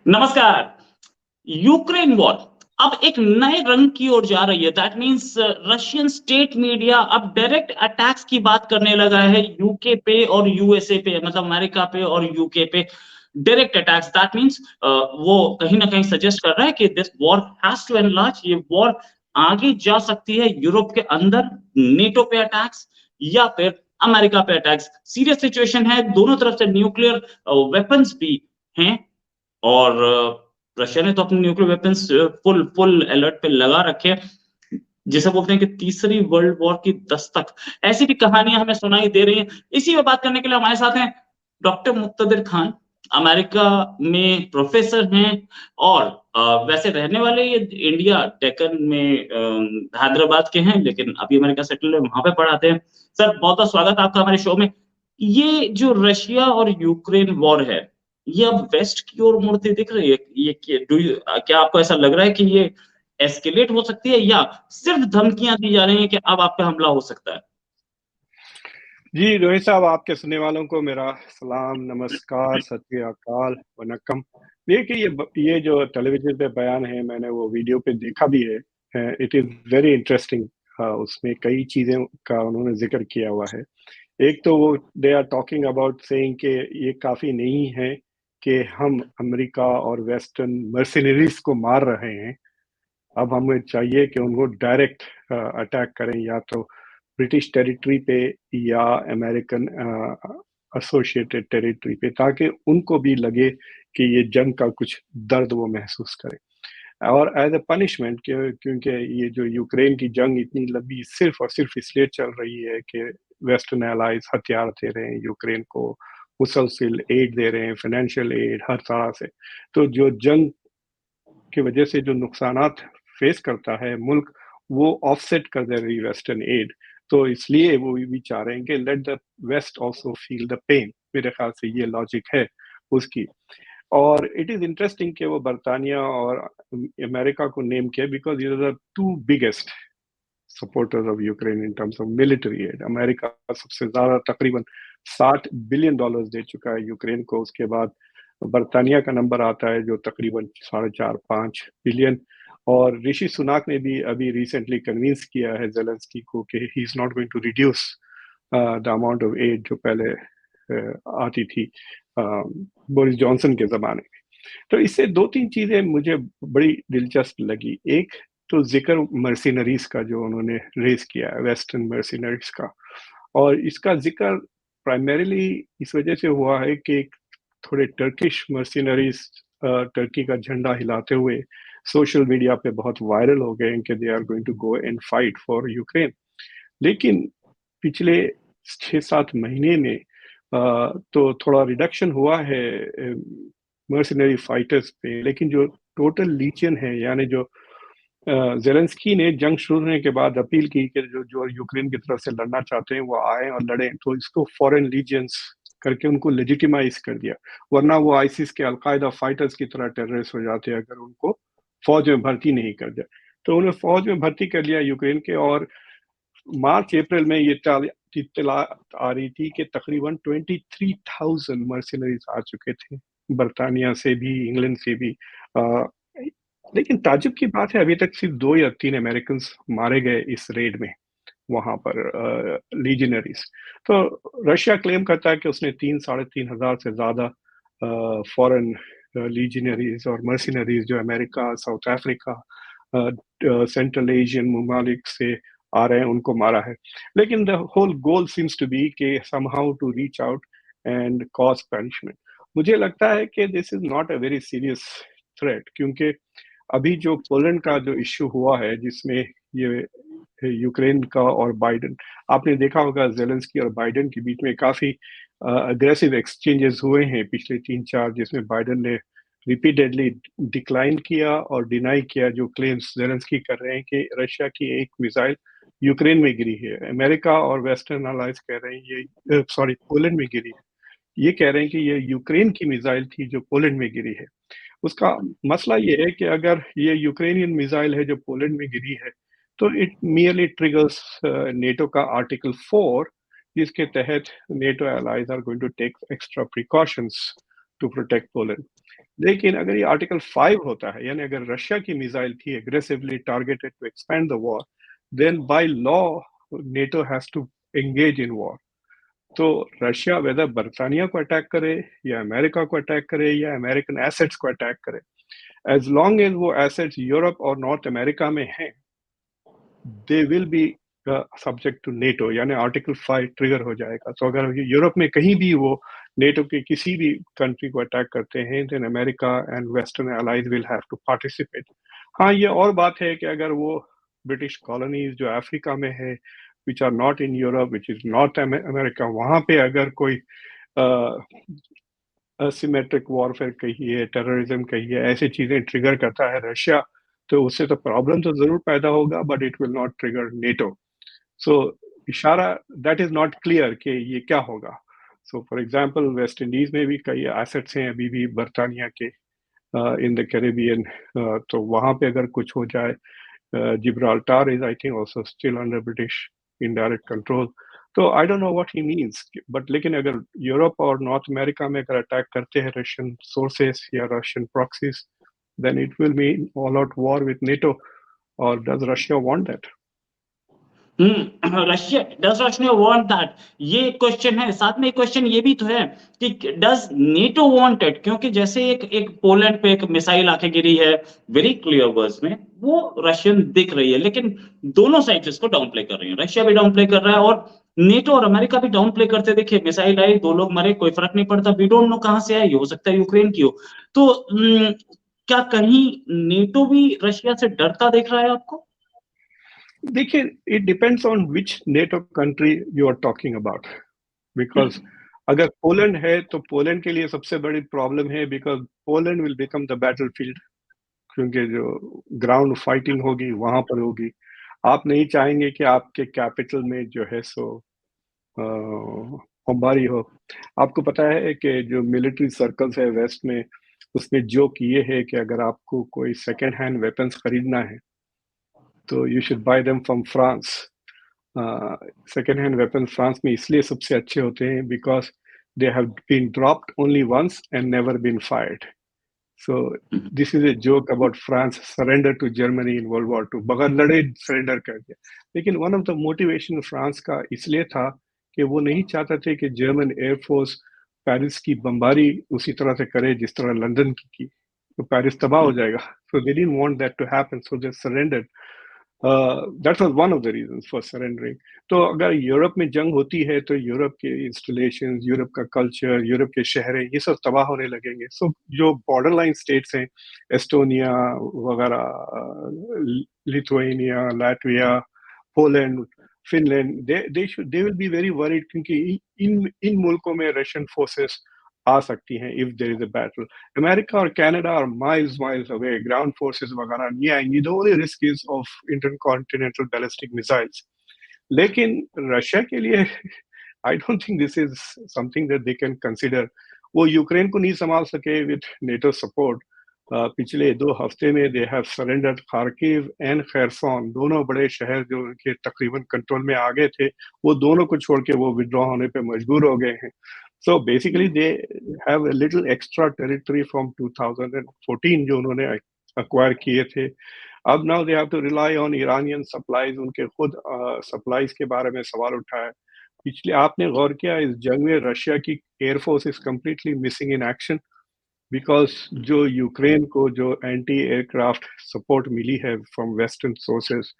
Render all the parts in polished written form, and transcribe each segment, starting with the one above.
नमस्कार। Ukraine war अब एक नए रंग की ओर जा रही है। That means Russian state media अब डायरेक्ट अटैक्स की बात करने लगा है यूके पे और यूएसए पे, मतलब अमेरिका पे और यूके पे। डायरेक्ट अटैक्स, दैट मीन्स वो कहीं ना कहीं सजेस्ट कर रहा है कि this war has to enlarge. ये वॉर आगे जा सकती है यूरोप के अंदर, नेटो पे अटैक्स या फिर अमेरिका पे अटैक्स। सीरियस सिचुएशन है, दोनों तरफ से न्यूक्लियर वेपन्स भी हैं। और रशिया ने तो अपने nuclear weapons full full alert पे लगा रखे हैं, जिसे बोलते हैं कि तीसरी वर्ल्ड वॉर की दस्तक। ऐसी भी कहानियां हमें सुनाई दे रही हैं। इसी में बात करने के लिए हमारे साथ हैं डॉक्टर मुक्तदिर खान। अमेरिका में प्रोफेसर हैं और वैसे रहने वाले ये इंडिया डेक्कन में हैदराबाद के हैं, लेकिन अभी अमेरिका सेटल है, वहां पे पढ़ाते हैं। सर, बहुत बहुत स्वागत है आपका हमारे शो में। ये जो रशिया और यूक्रेन वॉर है, ये अब वेस्ट की ओर मुड़ती दिख रही है। ये क्या आपको ऐसा लग रहा है कि ये एस्केलेट हो सकती है, या सिर्फ धमकियां दी जा रही हैं कि अब आप पे हमला हो सकता है? जी रोहित साहब, आपके सुनने वालों को मेरा सलाम, नमस्कार, सत श्री अकाल, वनक्कम। देखिए, ये जो टेलीविजन पे बयान है, मैंने वो वीडियो पे देखा भी है। It is very interesting. उसमें कई चीजें का उन्होंने जिक्र किया हुआ है। एक तो वो they are talking about saying कि ये काफी नहीं है कि हम अमेरिका और वेस्टर्न मर्सिनरीज को मार रहे हैं। अब हमें चाहिए कि उनको डायरेक्ट अटैक करें, या तो ब्रिटिश टेरिटरी पे या अमेरिकन एसोसिएटेड टेरिटरी पे, ताकि उनको भी लगे कि ये जंग का कुछ दर्द वो महसूस करें। और एज ए पनिशमेंट, क्योंकि ये जो यूक्रेन की जंग इतनी लंबी सिर्फ और सिर्फ इसलिए चल रही है कि वेस्टर्न एलाइज हथियार दे रहे हैं यूक्रेन को, मुसलसल एड दे रहे हैं, फाइनेंशियल एड हर तरह से। तो जो जंग की वजह से जो नुकसानात फेस करता है मुल्क, वो ऑफसेट कर दे रही वेस्टर्न एड। तो इसलिए वो भी चाह रहे हैं कि let the West also feel the pain. मेरे ख्याल से ये लॉजिक है उसकी। और इट इज इंटरेस्टिंग कि वो बरतानिया और अमेरिका को नेम किया, बिकॉज ये the two biggest supporters of Ukraine in terms of military add. America सबसे ज्यादा, तकरीबन $60 बिलियन दे चुका है यूक्रेन को। उसके बाद बरतानिया का नंबर आता है जो तकरीबन 4.5-5 बिलियन। और ऋषि सुनाक ने भी अभी रिसेंटली कन्विंस किया है जेलेंस्की को कि he is not going to reduce the amount of aid जो पहले आती थी बोरिस जॉनसन के जमाने में। तो इससे दो तीन चीजें मुझे बड़ी दिलचस्प लगी। एक तो जिक्र मर्सिनरीज का जो उन्होंने रेज किया है, वेस्टर्न मर्सिनरीज का। और इसका जिक्र प्राइमरीली इस वजह से हुआ है कि थोड़े टर्किश मर्सिनरीज टर्की का झंडा हिलाते हुए सोशल मीडिया पे बहुत वायरल हो गए कि they are going to go and fight for Ukraine. लेकिन पिछले 6-7 महीने में तो थोड़ा रिडक्शन हुआ है मर्सिनरी फाइटर्स पे, लेकिन जो टोटल लीजियन है, यानी जो जेलेंस्की ने जंग शुरू होने के बाद अपील की कि जो जो यूक्रेन की तरफ से लड़ना चाहते हैं वो आए और लड़ें, तो इसको फॉरेन लीजियंस करके उनको लेजिटिमाइज कर दिया। वरना वो आईसिस के अलकायदा फाइटर्स की तरह टेररिस्ट हो जाते अगर उनको फौज में भर्ती नहीं कर दिया। तो उन्हें फौज में भर्ती कर लिया यूक्रेन के। और मार्च अप्रैल में ये इत्तला आ रही थी कि तकरीबन 23,000 मर्सिनरीज आ चुके थे, बरतानिया से भी, इंग्लैंड से भी। आ, लेकिन ताजुब की बात है, अभी तक सिर्फ 2 या 3 अमेरिकन मारे गए इस रेड में, वहां पर लीजनरीज। तो रशिया क्लेम करता है कि उसने 3-3.5 हजार से ज्यादा फॉरेन लीजनरीज और मर्सिनरीज जो America, South Africa, central Asian ममालिक से आ रहे हैं उनको मारा है। लेकिन the whole goal seems to be के somehow to reach out and cause punishment. मुझे लगता है कि this is not a very serious threat, क्योंकि अभी जो पोलैंड का जो इश्यू हुआ है, जिसमें ये यूक्रेन का और बाइडेन, आपने देखा होगा जेलेंस्की और बाइडेन के बीच में काफी अग्रेसिव एक्सचेंजेस हुए हैं पिछले 3-4, जिसमें बाइडेन ने रिपीटेडली डिक्लाइन किया और डिनाई किया जो क्लेम्स जेलेंस्की कर रहे हैं कि रशिया की एक मिसाइल यूक्रेन में गिरी है। अमेरिका और वेस्टर्न अलाइज कह रहे हैं ये, सॉरी, पोलैंड में गिरी है। ये कह रहे हैं कि ये यूक्रेन की मिसाइल थी जो पोलैंड में गिरी है। उसका मसला ये है कि अगर ये यूक्रेनियन मिसाइल है जो पोलैंड में गिरी है, तो इट मियरली ट्रिगर्स नेटो का आर्टिकल 4, जिसके तहत NATO allies are going to take extra precautions to protect Poland. लेकिन अगर ये आर्टिकल 5 होता है, यानी अगर रशिया की मिसाइल थी aggressively targeted to expand the war, then by law NATO has to engage in war. तो रशिया वेदर बर्तानिया को अटैक करे या अमेरिका को अटैक करे या अमेरिकन एसेट्स को अटैक करे, एज लॉन्ग एज वो एसेट्स यूरोप और नॉर्थ अमेरिका में हैं, they will be subject to NATO, यानी आर्टिकल 5 ट्रिगर हो जाएगा। तो अगर यूरोप में कहीं भी वो नेटो के किसी भी कंट्री को अटैक करते हैं, then America and western allies will have to participate. हाँ, ये और बात है कि अगर वो ब्रिटिश कॉलोनीज जो अफ्रीका में है, which are not in Europe, which is North America, वहां पे अगर कोई असिमेट्रिक वॉरफेयर कहिए, टेररिज्म कहिए, ऐसी चीजें ट्रिगर करता है रशिया, तो उससे तो प्रॉब्लम तो जरूर पैदा होगा, but it will not trigger NATO. So इशारा दैट इज नॉट क्लियर कि ये क्या होगा। So for example West Indies में भी कई एसेट्स हैं अभी भी बर्तानिया के इन द कैरिबियन, तो वहां पे अगर कुछ हो जाए, Gibraltar is I think also still under British indirect control. तो I don't know what he means, but लेकिन अगर यूरोप और नॉर्थ अमेरिका में अगर अटैक करते हैं रशियन सोर्सेस या Russian proxies, then it will mean all out war with NATO, or does Russia want that? Russia does Russia want that, ये question है। साथ में एक क्वेश्चन ये भी तो है कि डज नेटो वांट इट, क्योंकि जैसे एक एक पोलैंड पे एक मिसाइल आके गिरी है, वेरी क्लियर वर्ड्स में वो रशियन दिख रही है, लेकिन दोनों साइड इसको डाउन प्ले कर रही है। रशिया भी डाउन प्ले कर रहा है और नेटो और अमेरिका भी डाउन प्ले करते। देखिए मिसाइल आई, 2 लोग मरे, कोई फर्क नहीं पड़ता, वी डोंट नो कहां से आई, हो सकता है यूक्रेन की हो। तो क्या कहीं नेटो भी रशिया से डरता देख रहा है आपको? देखिए, it depends on which NATO country you are talking about, because अगर पोलैंड है तो पोलैंड के लिए सबसे बड़ी प्रॉब्लम है, because Poland will become the battlefield, क्योंकि जो ग्राउंड फाइटिंग होगी वहां पर होगी। आप नहीं चाहेंगे कि आपके कैपिटल में जो है सो बमबारी हो। आपको पता है कि जो मिलिट्री सर्कल्स है वेस्ट में, उसमें जोक ये है कि अगर आपको कोई सेकेंड हैंड वेपन्स खरीदना है तो you should buy them from France. Second hand weapon France में इसलिए सबसे अच्छे होते हैं because they have been dropped only once and never been fired. So this is a joke about France surrender to Germany in World War II, बगैर लड़े surrender कर दिया। लेकिन one of the motivation France का इसलिए था कि वो नहीं चाहते थे कि जर्मन एयरफोर्स पेरिस की बमबारी उसी तरह से करे जिस तरह लंदन की, तो पेरिस तबाह हो जाएगा। So they didn't want that to happen, so they surrendered. That was one of the reasons for surrendering. तो अगर यूरोप में जंग होती है तो यूरोप के इंस्टॉलेशन, यूरोप का कल्चर, यूरोप के शहरें, ये सब तबाह होने लगेंगे। सो जो बॉर्डर लाइन स्टेट्स हैं, एस्टोनिया वगैरह, Lithuania, Latvia, Poland, Finland, they will be very worried, क्योंकि इन मुल्कों में रशियन फोर्सेस आ सकती हैं if there is a battle. America और कनाडा और miles miles away, ground forces वगैरह नहीं आएंगी। The only risk is of intercontinental ballistic missiles. लेकिन रशिया के लिए I don't think this is something that they can consider. वो Ukraine को नहीं संभाल सके विद नेटो सपोर्ट। पिछले 2 हफ्ते में they have surrendered Kharkiv and Kherson, दोनों बड़े शहर जो उनके तकरीबन कंट्रोल में आ गए थे, वो दोनों को छोड़ के वो विड्रॉ होने पे मजबूर हो गए हैं। So basically they have a little extra territory from 2014 जो उन्होंने acquire किए थे। अब now they have to rely on Iranian supplies, उनके खुद supplies के बारे में सवाल उठा है। पिछले आपने गौर किया इस जंग में रशिया की air force is completely missing in action, because जो यूक्रेन को जो एंटी एयरक्राफ्ट सपोर्ट मिली है from western sources,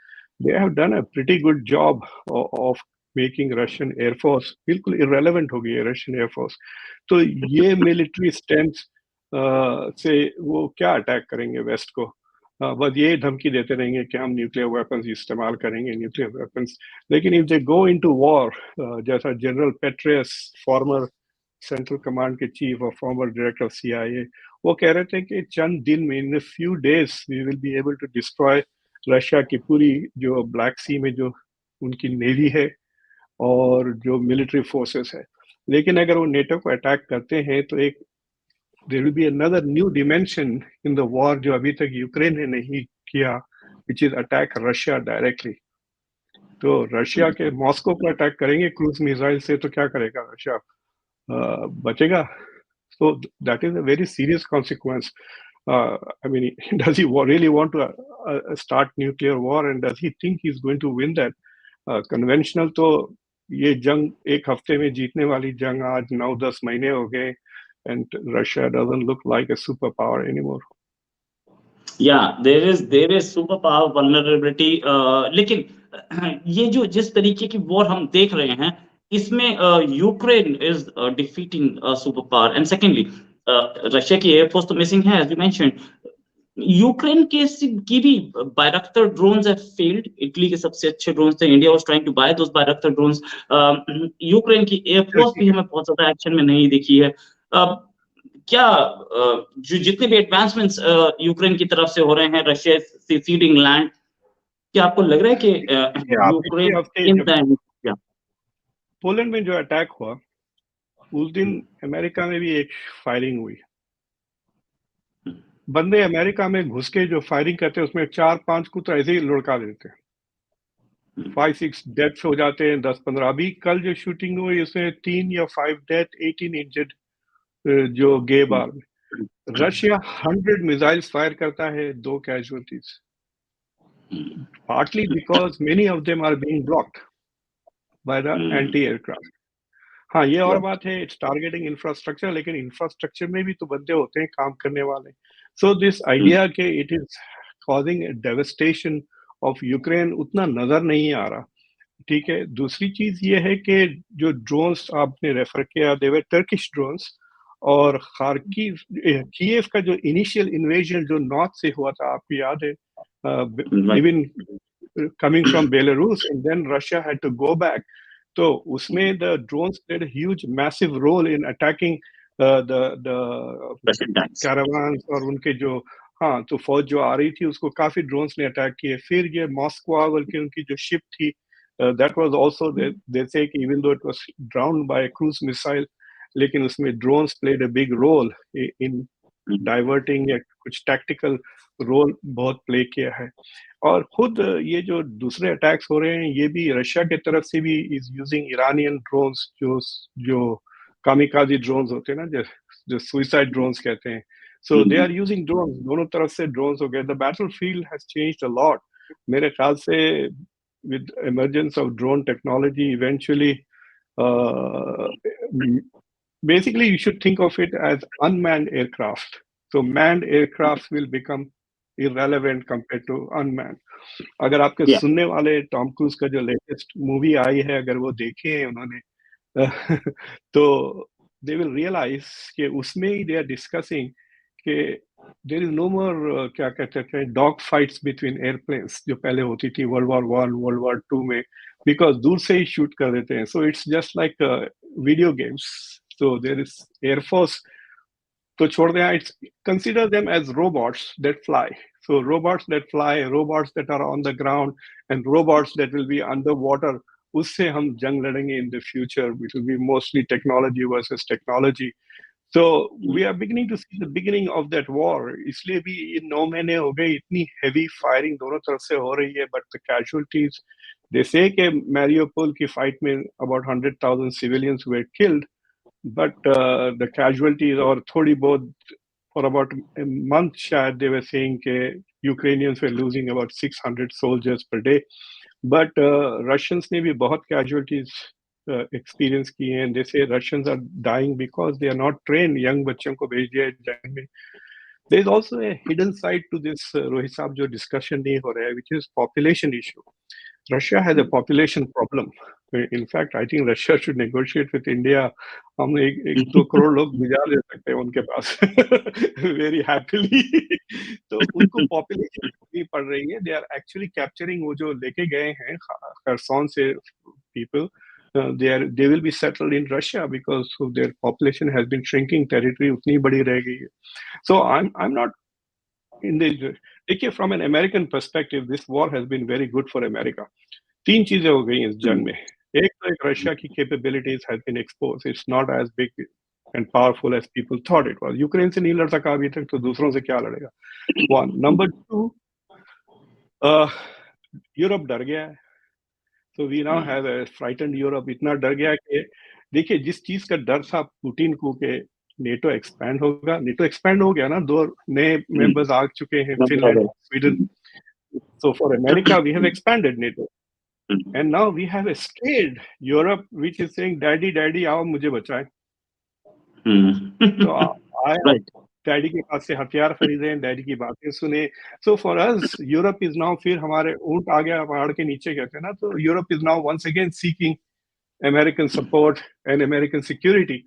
they have done a pretty good job of making Russian air force बिल्कुल इरेलेवेंट हो गई है रशियन एयरफोर्स। तो ये मिलिट्री स्ट्रेंथ से वो क्या अटैक करेंगे वेस्ट को? बस ये धमकी देते रहेंगे कि हम न्यूक्लियर वेपन्स इस्तेमाल करेंगे, न्यूक्लियर वेपन्स। लेकिन if they go into war, जैसा general Petraeus, former central command के चीफ और फॉर्मर डायरेक्टर ऑफ सीआईए, वो कह रहे थे कि चंद दिन में, in few days, we will be able to destroy Russia की पूरी जो ब्लैक सी में जो उनकी नेवी है और जो मिलिट्री फोर्सेस है। लेकिन अगर वो नेटो को अटैक करते हैं तो एक there will be another new dimension in the war जो अभी तक यूक्रेन ने नहीं किया, which is attack Russia directly. तो रशिया के मॉस्को पर अटैक करेंगे क्रूज मिसाइल से, तो क्या करेगा रशिया? बचेगा? So that is a very serious consequence. I mean, does he really want to start nuclear war, and does he think he's going to win that? Conventional तो ये जंग एक हफ्ते में जीतने वाली जंग आज 9-10 महीने हो गए, and Russia doesn't look like a superpower anymore. Yeah, there is super power vulnerability, लेकिन ये जो जिस तरीके की वॉर हम देख रहे हैं, इसमें Ukraine is defeating super power, and secondly Russia की एयरफोर्स तो मिसिंग है, एज यू मेंशन। यूक्रेन की भी Bayraktar drones have failed. Italy के सबसे अच्छे ड्रोन्स थे, India was trying to buy those Bayraktar drones. Ukraine की एयरफोर्स भी हमें बहुत ज्यादा एक्शन में नहीं दिखी है। क्या जो जितने भी एडवांसमेंट्स यूक्रेन की तरफ से हो रहे हैं, रशिया सीडिंग लैंड, क्या आपको लग रहा है कि आप पिछले यूक्रेन हफ्ते इन जब द पोलैंड में जो अटैक हुआ, उस दिन अमेरिका में भी एक फायरिंग हुई। बंदे अमेरिका में घुस के जो फायरिंग करते हैं, उसमें 4-5 को तो ऐसे ही लुढ़का देते हैं, 5-6 डेथ्स हो जाते हैं, 10-15। अभी कल जो शूटिंग हुई उसमें 3 या 5 डेथ, 18 इंजर्ड, जो गे बार में। रशिया 100 मिसाइल्स फायर करता है, 2 casualties, partly because many of them are being blocked by the anti-aircraft. हाँ, ये और बात है, इट्स टारगेटिंग इंफ्रास्ट्रक्चर, लेकिन इंफ्रास्ट्रक्चर में भी तो बंदे होते हैं काम करने वाले। सो दिस आइडिया के it is causing devastation of Ukraine उतना नजर नहीं आ रहा। ठीक है, दूसरी चीज ये है कि जो ड्रोन्स आपने रेफर किया, देवर टर्किश ड्रोन्स, और खार्किव कीव का जो इनिशियल इन्वेजन जो नॉर्थ से हुआ था, आपको याद है, even coming from Belarus, and then Russia had to go back. तो उसमें the drones played huge massive role in attacking the caravans और उनके जो, हाँ, तो फौज जो आ रही थी उसको काफी ड्रोन्स ने अटैक किए। फिर ये मॉस्को बल्कि उनकी जो शिप थी, दैट वाज आल्सो, दे से कि even though it was drowned by cruise missile, लेकिन उसमें drones played a big role in diverting, या कुछ टैक्टिकल रोल बहुत प्ले किया है। और खुद ये जो दूसरे अटैक्स हो रहे हैं, ये भी रशिया की तरफ से भी इज यूजिंग ईरानियन ड्रोन्स, जो कामिकाजी ड्रोन्स होते हैं ना, जो सुइसाइड ड्रोन्स कहते हैं। सो दे आर यूजिंग ड्रोन्स, दोनों तरफ से ड्रोन्स हो गए। The battle field has changed a lot. मेरे ख्याल से with emergence of drone technology, eventually basically you should think of it as unmanned aircraft. So manned aircraft will become irrelevant compared to unmanned. अगर आपके सुनने वाले Tom cruise का जो latest movie आई है, अगर वो देखे हैं उन्होंने तो दे विल रियलाइज कि उसमें ही दे आर डिस्कसिंग कि देयर इज नो मोर, क्या कहते हैं, डॉग फाइट्स बिटवीन एयरप्लेन्स जो पहले होती थी वर्ल्ड वॉर 1, वर्ल्ड वॉर 2 में, बिकॉज दूर से ही शूट कर देते हैं। So it's just like video games. So there is air force तो छोड़ दें, it's consider them as robots that fly. So robots that fly, robots that are on the ground, and robots that will be underwater, उससे हम जंग लड़ेंगे in the future, which will be mostly technology versus technology. So we are beginning to see the beginning of that war. इसलिए भी ये 9 महीने हो गए, इतनी heavy firing दोनों तरफ से हो रही है, but the casualties, they say कि Mariupol की fight में about 100,000 civilians were killed, but the casualties और थोड़ी बहुत for about a month, shayad, they were saying that Ukrainians were losing about 600 soldiers per day. But Russians ne bhi bahut casualties experience kiye hain. They say Russians are dying because they are not trained. Young bachchon ko bhej diya jang mein. There is also a hidden side to this, Rohit Saab, jo discussion nahi ho raha hai, which is population issue. Russia has a population problem. In fact, I think Russia should negotiate with India. हम एक 2 करोड़ लोग गुजार ले सकते हैं उनके पास very happily. तो उनको population नहीं पड़ रही है. They are actually capturing वो जो लेके गए हैं खरसोन से people. They will be settled in Russia because of their population has been shrinking. Territory उतनी बड़ी रह गई है. So I'm not in the, देखिए, from an American perspective, this war has been very good for America. 3 चीजें हो गई इस जंग में। एक तो एक रशिया की capabilities has been exposed. It's not as big and powerful as people thought it was. Ukraine से नहीं लड़ सका अभी तक, तो दूसरों से क्या लड़ेगा? One. Number 2, यूरोप डर गया है। So we now have a frightened Europe. इतना डर गया कि देखिए, जिस चीज का डर था पुतिन को कि नेटो एक्सपैंड होगा। नेटो एक्सपैंड हो गया ना, 2 नए मेंबर्स आ चुके हैं, Finland, Sweden. So for America, we have expanded NATO, and now we have a scared Europe, which is saying, "Daddy, Daddy, आओ मुझे बचाएं." तो आए और Right. डैडी के पास से हथियार खरीदे, डैडी की बातें सुने। So for us, Europe is now, फिर हमारे ऊंट आ गया पहाड़ के नीचे कहते हैं ना, तो Europe is now once again seeking American support and American security,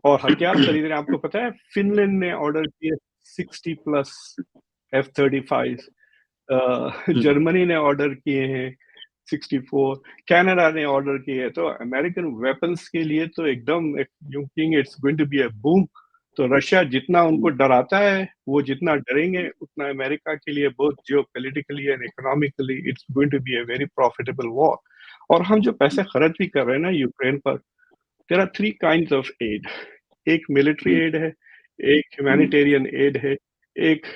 और हथियार खरीद रहे हैं। आपको पता है फिनलैंड ने ऑर्डर किए 60 प्लस F-35, जर्मनी ने ऑर्डर किए हैं 64, कनाडा ने ऑर्डर किए हैं। तो अमेरिकन वेपन्स के लिए तो एकदम you think it's going to be a boom. तो रशिया जितना उनको डराता है, वो जितना डरेंगे उतना अमेरिका के लिए both geopolitically and economically it's going to be a very profitable war. और हम जो पैसे खर्च भी कर रहे हैं ना यूक्रेन पर, there are 3 kinds of aid. एक मिलिट्री एड है, एक ह्यूमैनिटेरियन एड है, एक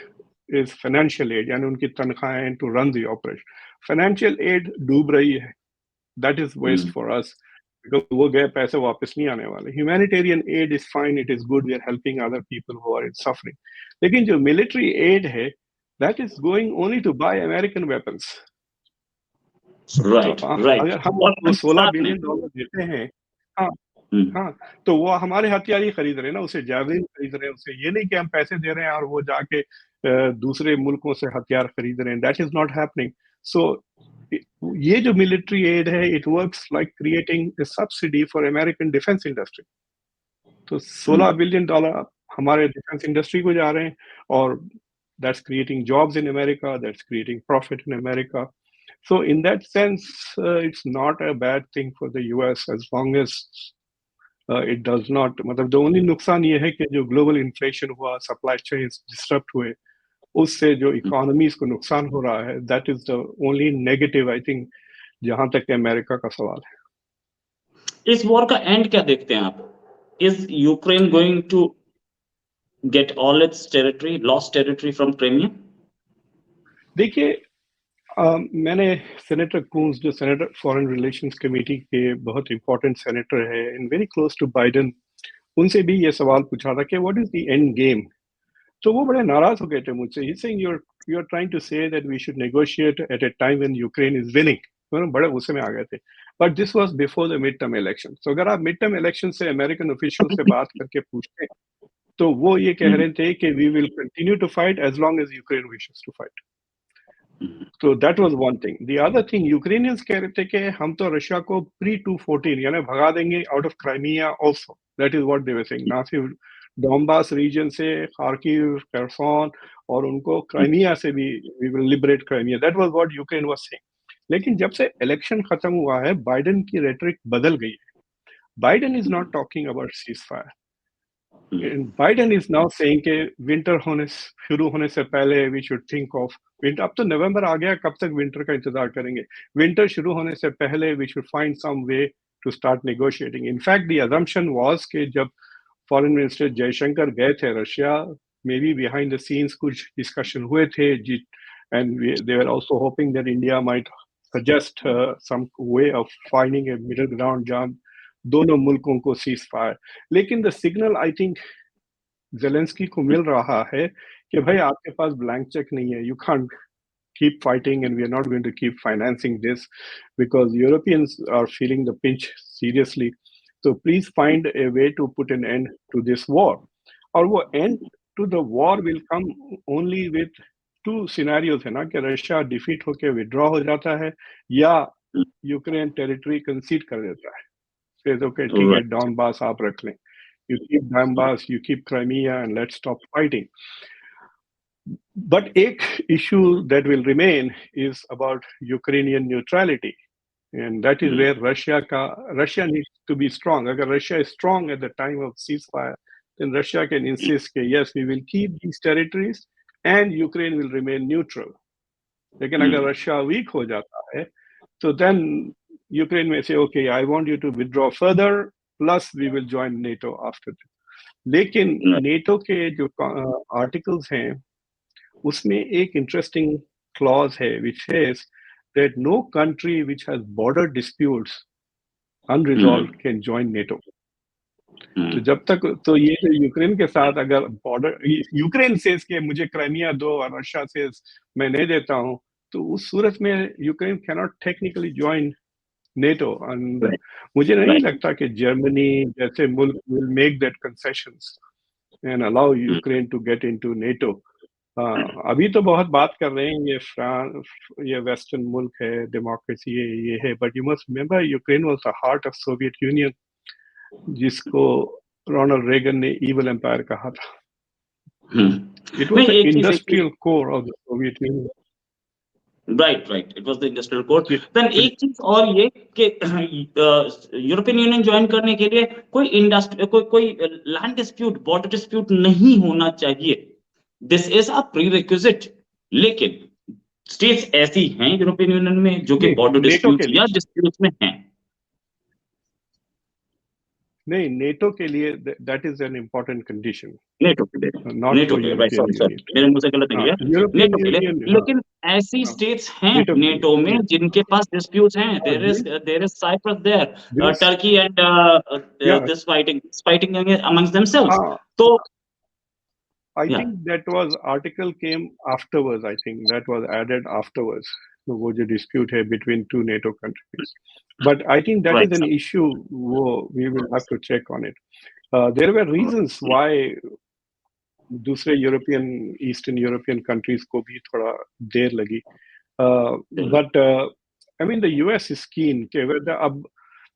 इज फाइनेंशियल एड, यानी उनकी तनख्वाहें to run the operation. Financial aid डूब रही है, that is waste for us, because वो गए पैसे वापस नहीं आने वाले। Humanitarian aid is fine, it is good, we are helping other people who are in suffering. लेकिन जो मिलिट्री एड है, that is going only to buy American weapons. Right. तो Right. अगर हम और वो $16 साथ में बिलियन देते हैं, हाँ हाँ, तो वो हमारे हथियार ही खरीद रहे हैं ना, उसे जैवलिन खरीद रहे हैं, उसे ये नहीं कि हम पैसे दे रहे हैं और वो जाके दूसरे मुल्कों से हथियार खरीद रहे हैं। That is not happening. So ये जो मिलिट्री एड है, it works like creating a subsidy for American defence industry. तो $16 बिलियन हमारे डिफेंस इंडस्ट्री को जा रहे हैं, और that's creating jobs in America, that's creating profit in America. So in that sense, it's not a bad thing for the US as long as it does not, मतलब the only नुकसान ये है कि जो ग्लोबल इन्फ्लेशन हुआ, supply chains disturb हुए, उससे जो इकोनॉमीज को नुकसान हो रहा है, that is the only negative I think, जहां तक अमेरिका का सवाल है। इस वॉर का एंड क्या देखते हैं आप? Is Ukraine going to get all its territory, lost territory from Crimea? देखिए, मैंने सेनेटर कून्स, जो सेनेटर फॉरेन रिलेशंस कमेटी के बहुत इंपॉर्टेंट सेनेटर है and very close to Biden, उनसे भी ये सवाल पूछा था कि what is the end game. तो वो बड़े नाराज हो गए थे मुझसे। He saying you are trying to say that we should negotiate at a time when Ukraine is winning. बड़े गुस्से में आ गए थे, but this was before the mid term election. तो अगर आप मिड टर्म इलेक्शन से अमेरिकन ऑफिशियल से बात करके पूछते, तो वो ये कह रहे थे कि we will continue to fight as long as Ukraine wishes to fight. तो that was one thing. The other thing, Ukrainians कह रहे थे कि हम तो रशिया को प्री 214 यानी भगा देंगे out of Crimea also. That is what they were saying, ना सिर्फ डोनबास रीजन से, खार्किव, खरसोन, और उनको क्राइमिया से भी we will liberate Crimea. That was what Ukraine was saying. लेकिन जब से इलेक्शन खत्म हुआ है, बाइडेन की रेटरिक बदल गई है। Biden is not talking about cease fire. Biden is now saying कि विंटर होने शुरू होने से पहले we should think of winter. अब तो नवंबर आ गया, कब तक विंटर का इंतजार करेंगे? विंटर शुरू होने से पहले we should find some way to start negotiating. In fact the assumption was कि जब फॉरेन मिनिस्टर जयशंकर गए थे Russia, may be behind the scenes कुछ डिस्कशन हुए थे, and they were also hoping that India might suggest some way of finding a middle ground जहां दोनों मुल्कों को सीज फायर। लेकिन the signal I think Zelensky को मिल रहा है कि भाई आपके पास ब्लैंक चेक नहीं है, you can't keep fighting and we are not going to keep financing this because Europeans are feeling the pinch seriously. So please find a way to put an end to this war. और वो end to the war will come only with two scenarios है ना, कि Russia defeat होके withdraw हो जाता है या यूक्रेन टेरिटरी कंसीड कर देता है। Says okay, ठीक है, डॉनबास आप रख लें, you keep Donbass, you keep Crimea, and let's stop fighting. But एक issue that will remain is about Ukrainian neutrality, and that is where Russia needs to be strong. अगर Russia is strong at the time of ceasefire, then Russia can insist that yes, we will keep these territories and Ukraine will remain neutral. लेकिन अगर Russia weak हो जाता है, so then Ukraine may say, okay, I want you to withdraw further, plus we will join NATO after that. लेकिन NATO के जो articles हैं, उसमें एक इंटरेस्टिंग क्लॉज है which says that no country which has border disputes unresolved can join NATO. तो जब तक तो ये जो यूक्रेन के साथ अगर बॉर्डर यूक्रेन सेज के मुझे क्राइमिया दो और रशिया सेज मैं नहीं देता हूं, तो उस सूरत में Ukraine can not technically join NATO. And मुझे नहीं लगता कि जर्मनी जैसे मुल्क will make that concessions and allow Ukraine to get into NATO. अभी तो बहुत बात कर रहे हैं ये फ्रांस, ये वेस्टर्न मुल्क है, डेमोक्रेसी है, ये है, but you must remember Ukraine was the heart of Soviet Union, जिसको रोनाल्ड रेगन ने इविल एम्पायर कहा था। It was the industrial core of the Soviet Union. Right, it was the industrial core. Then एक चीज और ये कि European union join करने के लिए कोई लैंड डिस्प्यूट, बॉर्डर डिस्प्यूट नहीं होना चाहिए। This is a prerequisite. लेकिन स्टेट्स ऐसी हैं यूरोपियन यूनियन में जो कि बॉर्डर डिस्प्यूट या डिस्प्यूट में हैं। नहीं, नेटो के लिए that is an important condition. NATO के लिए, नॉट फॉर यूरोपियन यूनियन। मेरे मुंह से गलत निकल गया, नेटो के लिए। लेकिन ऐसी स्टेट्स हैं नेटो में जिनके पास डिस्प्यूट्स हैं। There is Cyprus there, Turkey and this fighting amongst themselves. तो I think that was article came afterwards. I think that was added afterwards. So, वो जो dispute है between two NATO countries. But I think that is an issue. We will have to check on it. There were reasons why दूसरे European, eastern European countries को भी थोड़ा देर लगी. But I mean the US is keen कि whether अब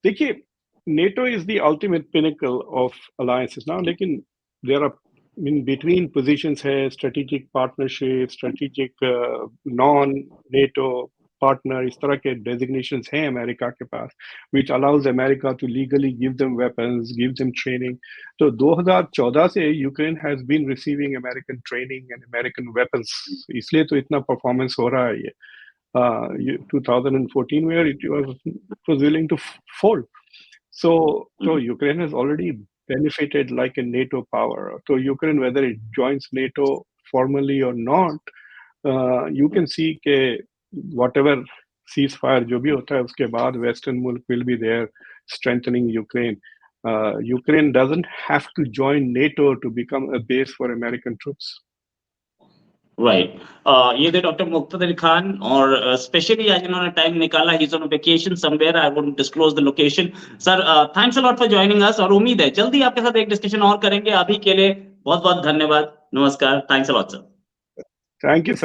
देखिए NATO is the ultimate pinnacle of alliances now. लेकिन there are in between positions है strategic partnership, strategic non-NATO partner, इस तरह के designations हैं अमेरिका के पास, which allows America to legally give them weapons, give them training. तो 2014 से Ukraine has been receiving American training and American weapons, इसलिए तो इतना performance हो रहा है ये. 2014 where it was willing to fold. So Ukraine has already benefited like a NATO power. So Ukraine, whether it joins NATO formally or not, you can see कि whatever ceasefire जो भी होता है उसके बाद Western मुल्क will be there strengthening Ukraine. Ukraine doesn't have to join NATO to become a base for American troops. Right. ये थे डॉक्टर मुक्तदिर खान, और स्पेशली आज इन्होंने टाइम निकाला. He is on vacation somewhere, I won't disclose the location. Sir, thanks a lot for joining us, और उम्मीद है जल्दी आपके साथ एक डिस्कशन और करेंगे. अभी के लिए बहुत बहुत धन्यवाद. नमस्कार. Thanks a lot sir. Thank you.